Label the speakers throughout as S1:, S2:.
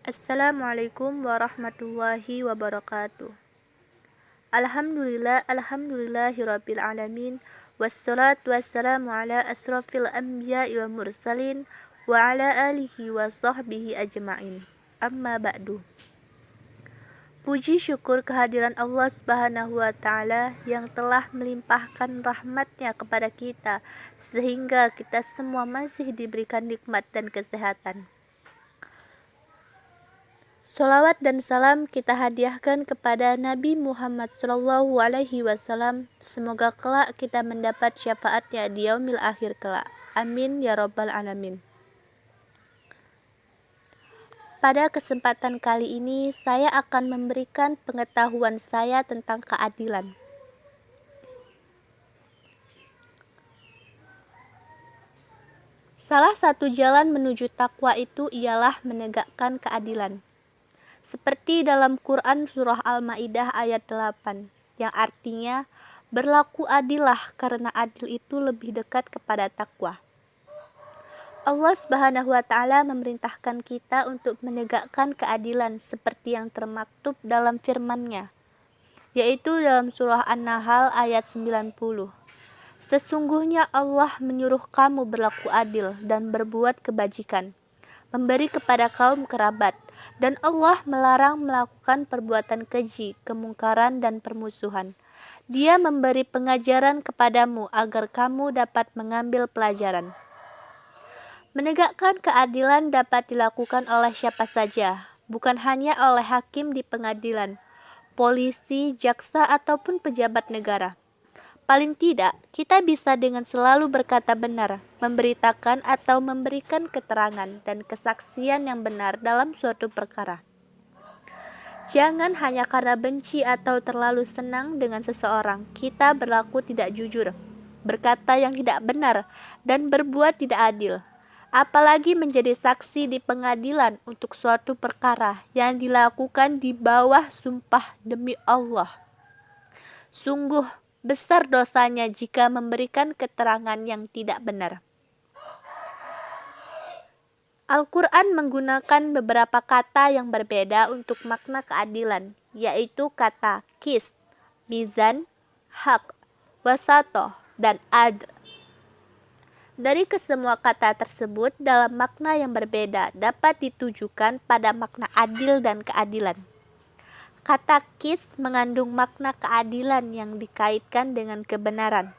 S1: Assalamualaikum warahmatullahi wabarakatuh. Alhamdulillahirabbil alamin. Wassalatu wassalamu ala asrafil anbiya'i wal mursalin wa ala alihi wa sahbihi ajma'in. Amma ba'du. Puji syukur kehadiran Allah Subhanahu wa taala yang telah melimpahkan rahmat-Nya kepada kita sehingga kita semua masih diberikan nikmat dan kesehatan. Salawat dan salam kita hadiahkan kepada Nabi Muhammad SAW. Semoga kelak kita mendapat syafaatnya di yaumil akhir kelak. Amin ya rabbal alamin. Pada kesempatan kali ini saya akan memberikan pengetahuan saya tentang keadilan. Salah satu jalan menuju takwa itu ialah menegakkan keadilan. Seperti dalam Quran surah Al-Maidah ayat 8, yang artinya berlaku adillah karena adil itu lebih dekat kepada takwa. Allah Subhanahu wa taala memerintahkan kita untuk menegakkan keadilan seperti yang termaktub dalam firman-Nya, yaitu dalam surah An-Nahl ayat 90. Sesungguhnya Allah menyuruh kamu berlaku adil dan berbuat kebajikan, memberi kepada kaum kerabat, dan Allah melarang melakukan perbuatan keji, kemungkaran, dan permusuhan. Dia memberi pengajaran kepadamu agar kamu dapat mengambil pelajaran. Menegakkan keadilan dapat dilakukan oleh siapa saja, bukan hanya oleh hakim di pengadilan, polisi, jaksa, ataupun pejabat negara. Paling tidak, kita bisa dengan selalu berkata benar, memberitakan atau memberikan keterangan dan kesaksian yang benar dalam suatu perkara. Jangan hanya karena benci atau terlalu senang dengan seseorang, kita berlaku tidak jujur, berkata yang tidak benar, dan berbuat tidak adil. Apalagi menjadi saksi di pengadilan untuk suatu perkara yang dilakukan di bawah sumpah demi Allah. Sungguh besar dosanya jika memberikan keterangan yang tidak benar. Al-Quran menggunakan beberapa kata yang berbeda untuk makna keadilan, yaitu kata qist, mizan, haq, wasatoh, dan adl. Dari kesemua kata tersebut, dalam makna yang berbeda dapat ditujukan pada makna adil dan keadilan. Kata qist mengandung makna keadilan yang dikaitkan dengan kebenaran.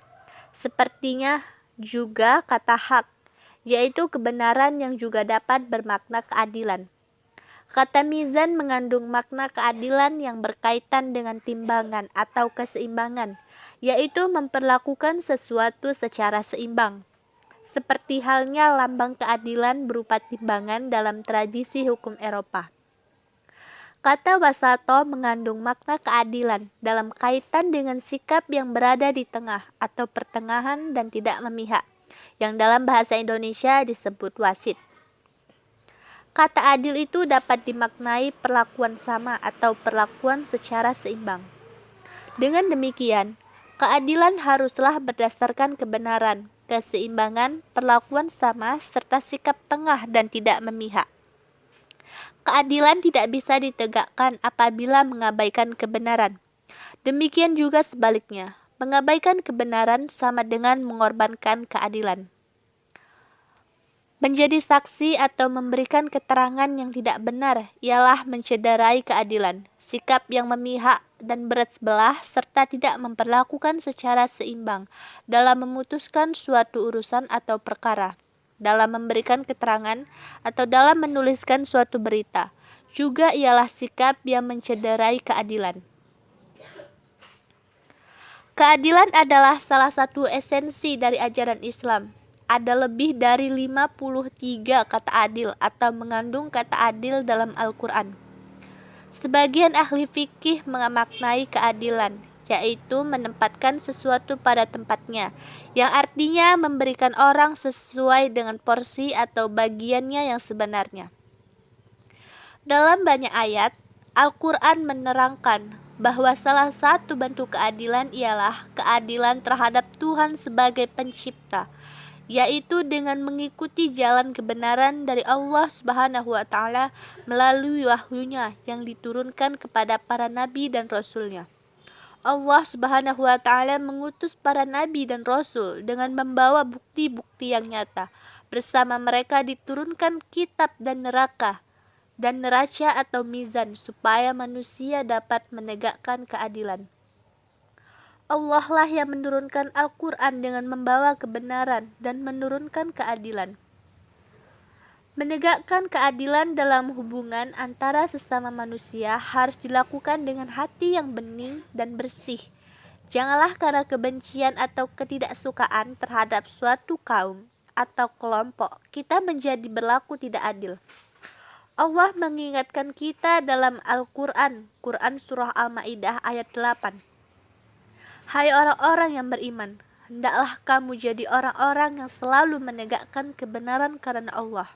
S1: Sepertinya juga kata haq, yaitu kebenaran yang juga dapat bermakna keadilan. Kata mizan mengandung makna keadilan yang berkaitan dengan timbangan atau keseimbangan, yaitu memperlakukan sesuatu secara seimbang. Seperti halnya lambang keadilan berupa timbangan dalam tradisi hukum Eropa. Kata wasato mengandung makna keadilan dalam kaitan dengan sikap yang berada di tengah atau pertengahan dan tidak memihak, yang dalam bahasa Indonesia disebut wasit. Kata adil itu dapat dimaknai perlakuan sama atau perlakuan secara seimbang. Dengan demikian, keadilan haruslah berdasarkan kebenaran, keseimbangan, perlakuan sama, serta sikap tengah dan tidak memihak. Keadilan tidak bisa ditegakkan apabila mengabaikan kebenaran. Demikian juga sebaliknya, mengabaikan kebenaran sama dengan mengorbankan keadilan. Menjadi saksi atau memberikan keterangan yang tidak benar ialah mencederai keadilan, sikap yang memihak dan berat sebelah, serta tidak memperlakukan secara seimbang dalam memutuskan suatu urusan atau perkara, dalam memberikan keterangan atau dalam menuliskan suatu berita. Juga ialah sikap yang mencederai keadilan. Keadilan adalah salah satu esensi dari ajaran Islam. Ada lebih dari 53 kata adil atau mengandung kata adil dalam Al-Quran. Sebagian ahli fikih memaknai keadilan, yaitu menempatkan sesuatu pada tempatnya, yang artinya memberikan orang sesuai dengan porsi atau bagiannya yang sebenarnya. Dalam banyak ayat, Al-Quran menerangkan bahwa salah satu bentuk keadilan ialah keadilan terhadap Tuhan sebagai pencipta, yaitu dengan mengikuti jalan kebenaran dari Allah Subhanahu wa taala melalui wahyunya yang diturunkan kepada para nabi dan rasulnya. Allah Subhanahu wa taala mengutus para nabi dan rasul dengan membawa bukti-bukti yang nyata. Bersama mereka diturunkan kitab dan neraca atau mizan supaya manusia dapat menegakkan keadilan. Allah lah yang menurunkan Al-Quran dengan membawa kebenaran dan menurunkan keadilan. Menegakkan keadilan dalam hubungan antara sesama manusia harus dilakukan dengan hati yang bening dan bersih. Janganlah karena kebencian atau ketidaksukaan terhadap suatu kaum atau kelompok kita menjadi berlaku tidak adil. Allah mengingatkan kita dalam Al-Quran, Quran Surah Al-Ma'idah ayat 8. Hai orang-orang yang beriman, hendaklah kamu jadi orang-orang yang selalu menegakkan kebenaran karena Allah,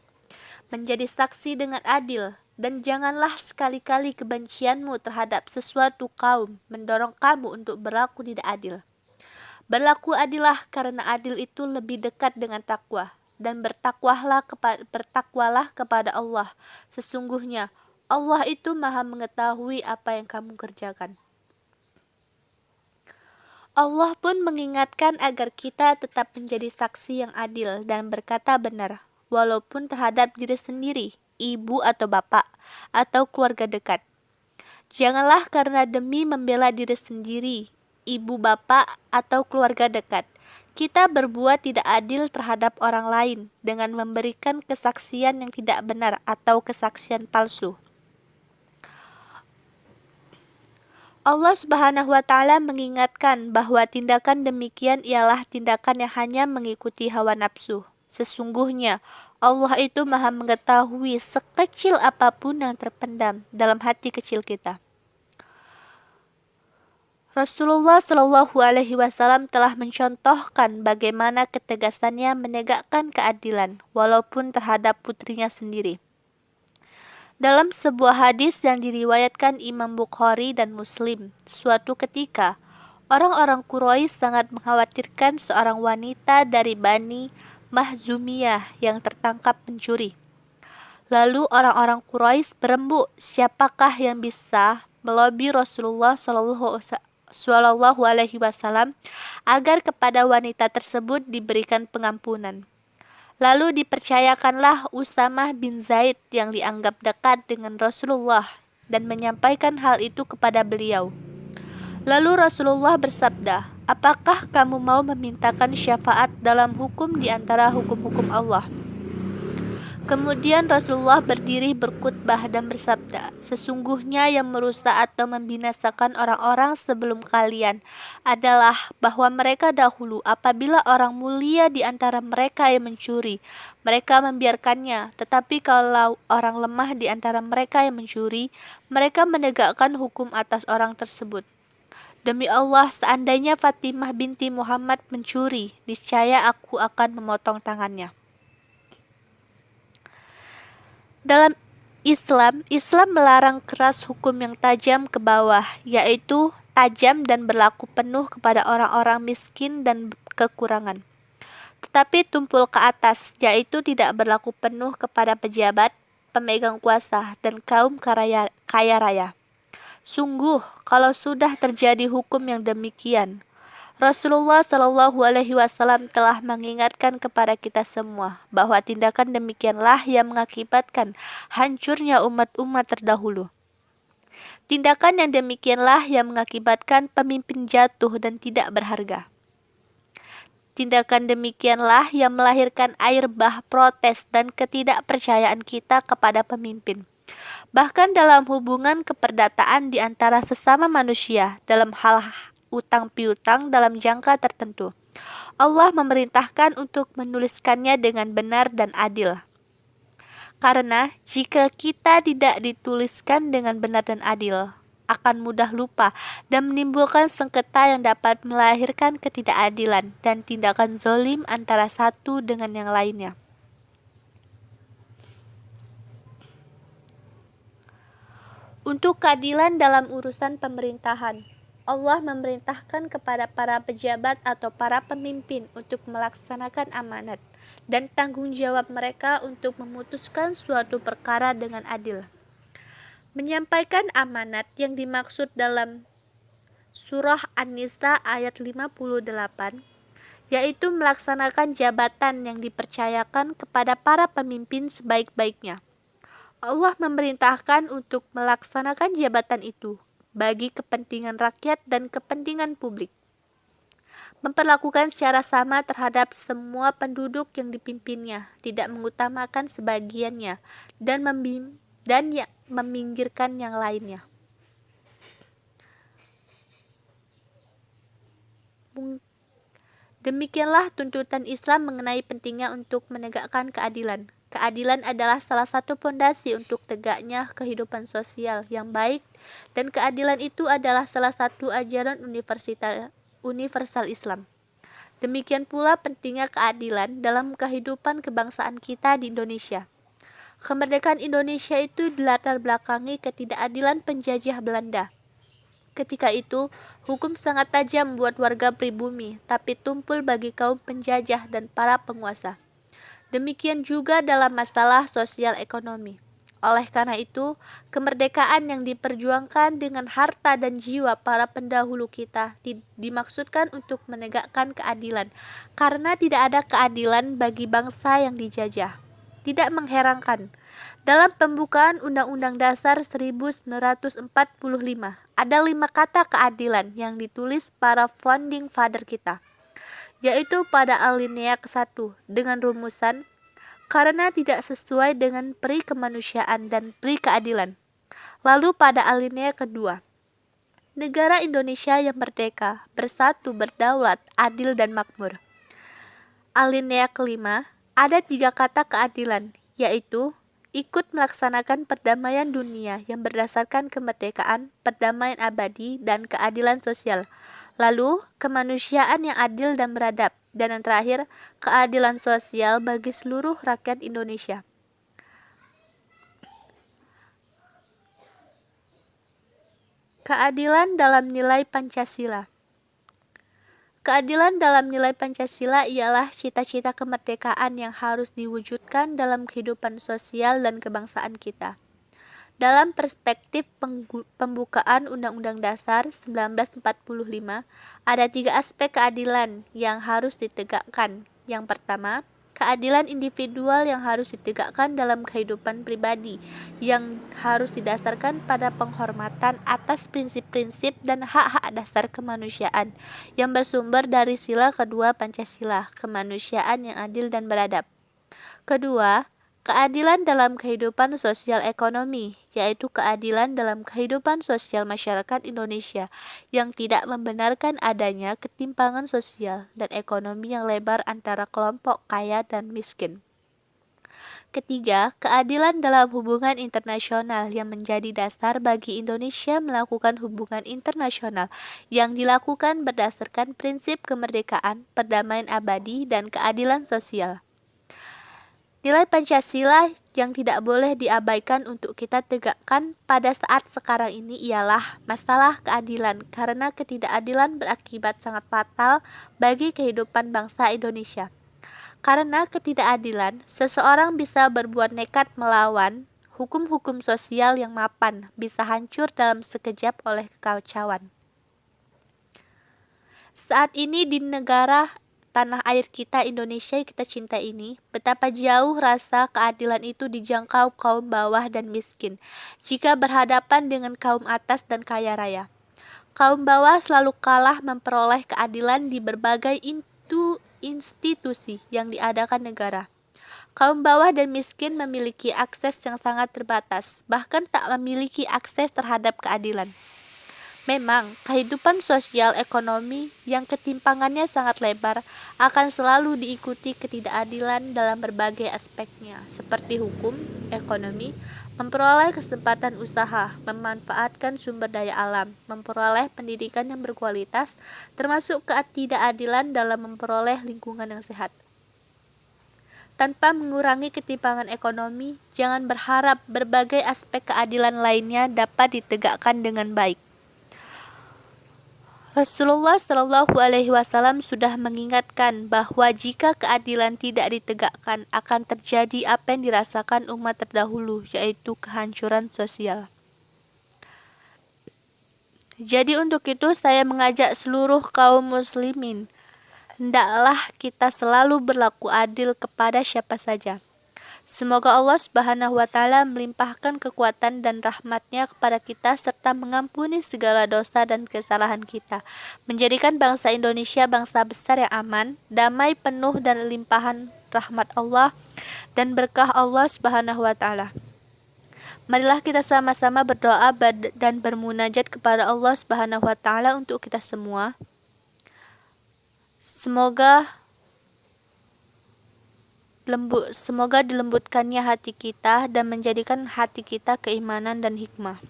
S1: menjadi saksi dengan adil, dan janganlah sekali-kali kebencianmu terhadap sesuatu kaum mendorong kamu untuk berlaku tidak adil. Berlaku adillah karena adil itu lebih dekat dengan takwa, dan bertakwalah kepada Allah. Sesungguhnya Allah itu Maha mengetahui apa yang kamu kerjakan. Allah pun mengingatkan agar kita tetap menjadi saksi yang adil dan berkata benar, walaupun terhadap diri sendiri, ibu atau bapak, atau keluarga dekat. Janganlah karena demi membela diri sendiri, ibu bapak, atau keluarga dekat, kita berbuat tidak adil terhadap orang lain dengan memberikan kesaksian yang tidak benar atau kesaksian palsu. Allah Subhanahu wa taala mengingatkan bahwa tindakan demikian ialah tindakan yang hanya mengikuti hawa nafsu. Sesungguhnya Allah itu Maha mengetahui sekecil apapun yang terpendam dalam hati kecil kita. Rasulullah Shallallahu alaihi wasallam telah mencontohkan bagaimana ketegasannya menegakkan keadilan walaupun terhadap putrinya sendiri. Dalam sebuah hadis yang diriwayatkan Imam Bukhari dan Muslim, suatu ketika, orang-orang Quraisy sangat mengkhawatirkan seorang wanita dari Bani Mahzumiyah yang tertangkap mencuri. Lalu orang-orang Quraisy berembuk, siapakah yang bisa melobi Rasulullah Shallallahu alaihi wasallam agar kepada wanita tersebut diberikan pengampunan. Lalu dipercayakanlah Usamah bin Zaid yang dianggap dekat dengan Rasulullah dan menyampaikan hal itu kepada beliau. Lalu Rasulullah bersabda, apakah kamu mau memintakan syafaat dalam hukum di antara hukum-hukum Allah? Kemudian Rasulullah berdiri berkhutbah dan bersabda, sesungguhnya yang merusak atau membinasakan orang-orang sebelum kalian adalah bahwa mereka dahulu apabila orang mulia di antara mereka yang mencuri, mereka membiarkannya. Tetapi kalau orang lemah di antara mereka yang mencuri, mereka menegakkan hukum atas orang tersebut. Demi Allah, seandainya Fatimah binti Muhammad mencuri, niscaya aku akan memotong tangannya. Dalam Islam melarang keras hukum yang tajam ke bawah, yaitu tajam dan berlaku penuh kepada orang-orang miskin dan kekurangan. Tetapi tumpul ke atas, yaitu tidak berlaku penuh kepada pejabat, pemegang kuasa, dan kaum kaya raya. Sungguh, kalau sudah terjadi hukum yang demikian, Rasulullah Shallallahu alaihi wasallam telah mengingatkan kepada kita semua bahwa tindakan demikianlah yang mengakibatkan hancurnya umat-umat terdahulu. Tindakan yang demikianlah yang mengakibatkan pemimpin jatuh dan tidak berharga. Tindakan demikianlah yang melahirkan air bah protes dan ketidakpercayaan kita kepada pemimpin. Bahkan dalam hubungan keperdataan di antara sesama manusia dalam hal utang piutang dalam jangka tertentu, Allah memerintahkan untuk menuliskannya dengan benar dan adil. Karena jika kita tidak dituliskan dengan benar dan adil, akan mudah lupa dan menimbulkan sengketa yang dapat melahirkan ketidakadilan dan tindakan zalim antara satu dengan yang lainnya. Untuk keadilan dalam urusan pemerintahan, Allah memerintahkan kepada para pejabat atau para pemimpin untuk melaksanakan amanat dan tanggung jawab mereka untuk memutuskan suatu perkara dengan adil. Menyampaikan amanat yang dimaksud dalam surah An-Nisa ayat 58, yaitu melaksanakan jabatan yang dipercayakan kepada para pemimpin sebaik-baiknya. Allah memerintahkan untuk melaksanakan jabatan itu bagi kepentingan rakyat dan kepentingan publik. Memperlakukan secara sama terhadap semua penduduk yang dipimpinnya, tidak mengutamakan sebagiannya, dan meminggirkan yang lainnya. Demikianlah tuntutan Islam mengenai pentingnya untuk menegakkan keadilan. Keadilan adalah salah satu pondasi untuk tegaknya kehidupan sosial yang baik, dan keadilan itu adalah salah satu ajaran universal Islam. Demikian pula pentingnya keadilan dalam kehidupan kebangsaan kita di Indonesia. Kemerdekaan Indonesia itu dilatar belakangi ketidakadilan penjajah Belanda. Ketika itu, hukum sangat tajam buat warga pribumi, tapi tumpul bagi kaum penjajah dan para penguasa. Demikian juga dalam masalah sosial ekonomi. Oleh karena itu, kemerdekaan yang diperjuangkan dengan harta dan jiwa para pendahulu kita dimaksudkan untuk menegakkan keadilan, karena tidak ada keadilan bagi bangsa yang dijajah. Tidak mengherankan, dalam pembukaan Undang-Undang Dasar 1945, ada 5 kata keadilan yang ditulis para founding father kita, yaitu pada alinea ke-1 dengan rumusan karena tidak sesuai dengan pri kemanusiaan dan pri keadilan. Lalu pada alinea kedua, negara Indonesia yang merdeka, bersatu, berdaulat, adil dan makmur. Alinea kelima, ada 3 kata keadilan, yaitu ikut melaksanakan perdamaian dunia yang berdasarkan kemerdekaan, perdamaian abadi, dan keadilan sosial. Lalu, kemanusiaan yang adil dan beradab. Dan yang terakhir, keadilan sosial bagi seluruh rakyat Indonesia. Keadilan dalam nilai Pancasila. Keadilan dalam nilai Pancasila ialah cita-cita kemerdekaan yang harus diwujudkan dalam kehidupan sosial dan kebangsaan kita. Dalam perspektif pembukaan Undang-Undang Dasar 1945, ada 3 aspek keadilan yang harus ditegakkan. Yang pertama, keadilan individual yang harus ditegakkan dalam kehidupan pribadi, yang harus didasarkan pada penghormatan atas prinsip-prinsip dan hak-hak dasar kemanusiaan yang bersumber dari sila kedua Pancasila, kemanusiaan yang adil dan beradab. Kedua, keadilan dalam kehidupan sosial ekonomi, yaitu keadilan dalam kehidupan sosial masyarakat Indonesia yang tidak membenarkan adanya ketimpangan sosial dan ekonomi yang lebar antara kelompok kaya dan miskin. Ketiga, keadilan dalam hubungan internasional yang menjadi dasar bagi Indonesia melakukan hubungan internasional yang dilakukan berdasarkan prinsip kemerdekaan, perdamaian abadi, dan keadilan sosial. Nilai Pancasila yang tidak boleh diabaikan untuk kita tegakkan pada saat sekarang ini ialah masalah keadilan, karena ketidakadilan berakibat sangat fatal bagi kehidupan bangsa Indonesia. Karena ketidakadilan, seseorang bisa berbuat nekat melawan hukum-hukum sosial yang mapan, bisa hancur dalam sekejap oleh kekacauan. Saat ini di negara tanah air kita Indonesia yang kita cinta ini, betapa jauh rasa keadilan itu dijangkau kaum bawah dan miskin jika berhadapan dengan kaum atas dan kaya raya. Kaum bawah selalu kalah memperoleh keadilan di berbagai institusi yang diadakan negara. Kaum bawah dan miskin memiliki akses yang sangat terbatas, bahkan tak memiliki akses terhadap keadilan. Memang, kehidupan sosial ekonomi yang ketimpangannya sangat lebar akan selalu diikuti ketidakadilan dalam berbagai aspeknya, seperti hukum, ekonomi, memperoleh kesempatan usaha, memanfaatkan sumber daya alam, memperoleh pendidikan yang berkualitas, termasuk ketidakadilan dalam memperoleh lingkungan yang sehat. Tanpa mengurangi ketimpangan ekonomi, jangan berharap berbagai aspek keadilan lainnya dapat ditegakkan dengan baik. Rasulullah Shallallahu Alaihi Wasallam sudah mengingatkan bahwa jika keadilan tidak ditegakkan akan terjadi apa yang dirasakan umat terdahulu, yaitu kehancuran sosial. Jadi untuk itu saya mengajak seluruh kaum muslimin, hendaklah kita selalu berlaku adil kepada siapa saja. Semoga Allah Subhanahu wa Ta'ala melimpahkan kekuatan dan rahmat-Nya kepada kita serta mengampuni segala dosa dan kesalahan kita, menjadikan bangsa Indonesia bangsa besar yang aman, damai, penuh dan limpahan rahmat Allah dan berkah Allah Subhanahu wa Ta'ala. Marilah kita sama-sama berdoa dan bermunajat kepada Allah Subhanahu wa Ta'ala untuk kita semua. Semoga dilembutkannya hati kita dan menjadikan hati kita keimanan dan hikmah.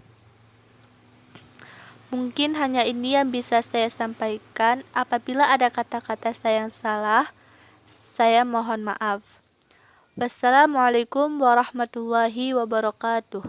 S1: Mungkin hanya ini yang bisa saya sampaikan. Apabila ada kata-kata saya yang salah, saya mohon maaf. Wassalamualaikum warahmatullahi wabarakatuh.